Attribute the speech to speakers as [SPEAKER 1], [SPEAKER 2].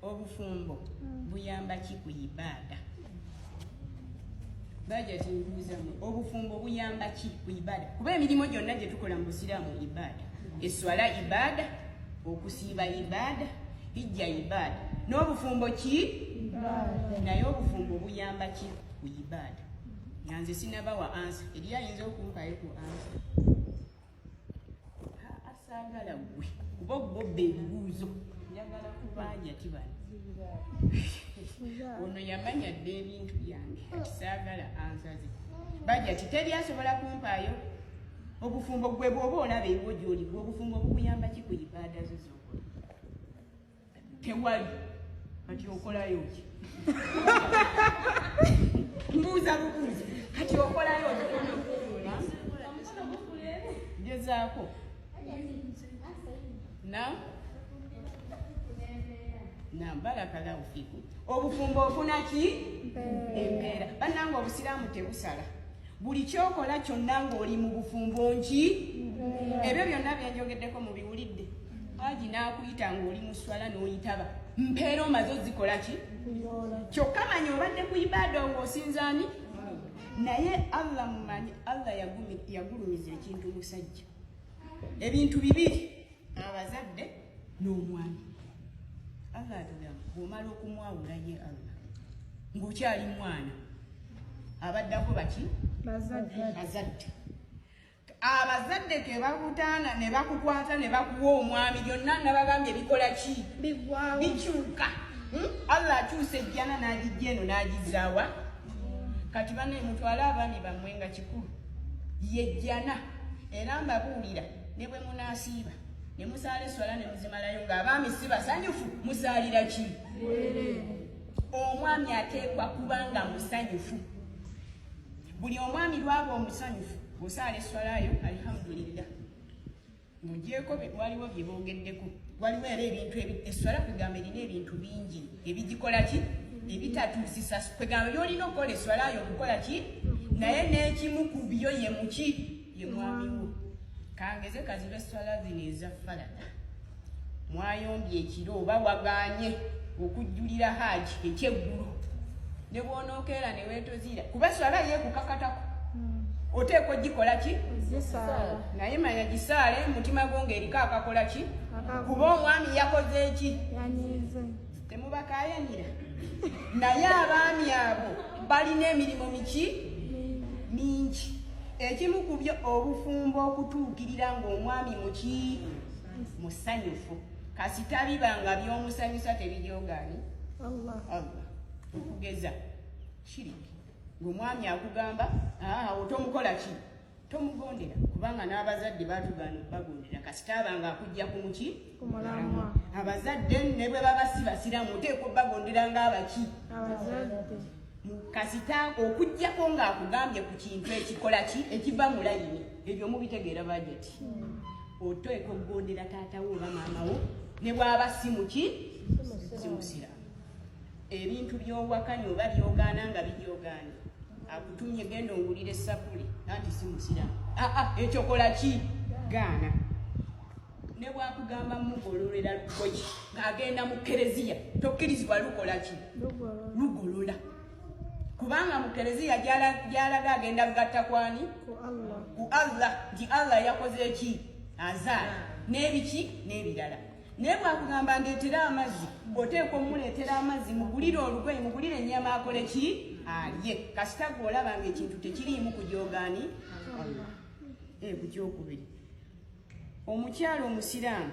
[SPEAKER 1] obufumbo buyambaki ku ibaada? Baja timbuzamu obufumbo buyambaki ku ibaada? Kuba emirimu gyonna gye tukola mu Busiraamu ibaada. Eswala ibaada, okusiiba ibaada, hijja ibaada. N'obufumbo ki? Ibaada. Naye obufumbo buyambaki ku ibaada? Nze sinabawa ansa. Eri ayinza okumpayo ku ansa. Asaagala gwe. Kuba gobba ebibuuzo. Njagala kubanja tibana. Ono yamanya dde ebintu byange. Saagala ansa ze. Baja titeri asobola kumpaayo. Obufumbo gwe bw'oba olaba ewo gy'oli. Obufumbo bukuyambaki ku ibaada zo z'okola? Tewali. Kati okolayo ki? Mbuuza bubuuza. Kati okolayo ki? Gezaako. Na barakallahu fiikum. Obufumbo ofuna ki? Embeera. Bannange Obusiraamu tebusala. Buli kyokola kyonna ng'oli mu bufumbo nki? Ebyo byonna bye njogeddeko mubiwulidde. Haji n'akuyita ng'oli mu swala n'oyitaba. Mpeera omaze ozikola ki? Kyokka manya obadde ku ibaada ng'osinzaani? Naye Allah mumanyi, Allah yagulumiza ekintu musajja. Ebintu bibiri, abazadde n'omwami. Allah atugamba bw'omala okumwawula ye Allah ng'okyali mwana abaddako baki? Bazadde. Abazadde ke bakutaana ne bakukwata ne bakuwa omwami byonna nabagambye bikola ki? Bikyuka. Allah akyusa ejjana n'agijja eno n'agizaawa. Kati banne mutwale abaami bammwe nga kikulu yejjana era mbabuulira ne bwe munaasiiba ne musaala eswala ne muzimalayo ng'abaami si basanyufu musaalira ki? Omwami ateekwa kubanga musanyufu. Buli omwami lwaba omusanyufu osaala eswalayo alhamdulillah. Mugyeko waliwo bye boogeddeko. Waliwo era ebintu eswala kwegamba erina ebintu bingi ebigikola ki? Ebitatuusisa kwegamba byolina okukola eswalayo okukola ki? Naye n'ekimu ku byo ye muki? Ye mwami wo. Kangeze kazibe eswala zino eza falada. Mwayombye ekiro oba wagaanye okujjulira haji ekyeggulo. Ne bw'onookeera ne weetoziira. Kuba eswala yeekukakatako. Oteekwa ogikola ki? Gisaala. Naye manya gisaale mutima gwo ng'eriko akakola ki? Kuba omwami yakoze eki? Yanyiize. Temubakaayanira. Naye abaami abo balina emirimu miki? Mingi. Ekimu ku byo obufumbo okutuukirira ng'omwami muki? Musanyufu. Kasita bibanga by'omusanyusa tebijoogaani? Allah. Okugeza shiriki. Ng'omwami akugamba otomukola ki? Tomugondera. Kubanga n'abazadde baatugaana bagondera. Kasita abanga akujja ku muki? Kumulamwa. Abazadde ne bwe baba si basiraamu oteekwa bagondera ng'abaki? Abazadde. Kasita okujjako ng'akugambye ku kintu ekikola ki? Ekiva mu layini. Ebyo mubitegeera bajeti. Oteekwa okugondera taatawo oba maamawo ne bw'aba si muki? Si musiraamu. Ebintu by'owakanya oba byogaana nga bijoogaanye. Akutumye genda ongulira essapuli anti si musiraamu. Ekyo kola ki? Gaana. Ne bw'akugamba mugololera lugoye ng'agenda mu kereziya tokkirizibwa lukola ki? Lugolola. Kubanga mu kereziya gy'alaga agenda kugatta kwani? Ku Allah. Nti Allah yakoze eki? Azaala. N'ebiki? N'ebirala. Naye bw'akugamba ndeetera amazzi oteekwa omuleetera amazzi mugulire olugoye mugulire ennyama akole ki? Alye. Kasita gw'olaba ng'ekintu tekiriimu kujoogaani? Allah. Ku kyokubiri. Omukyalo omusiraamu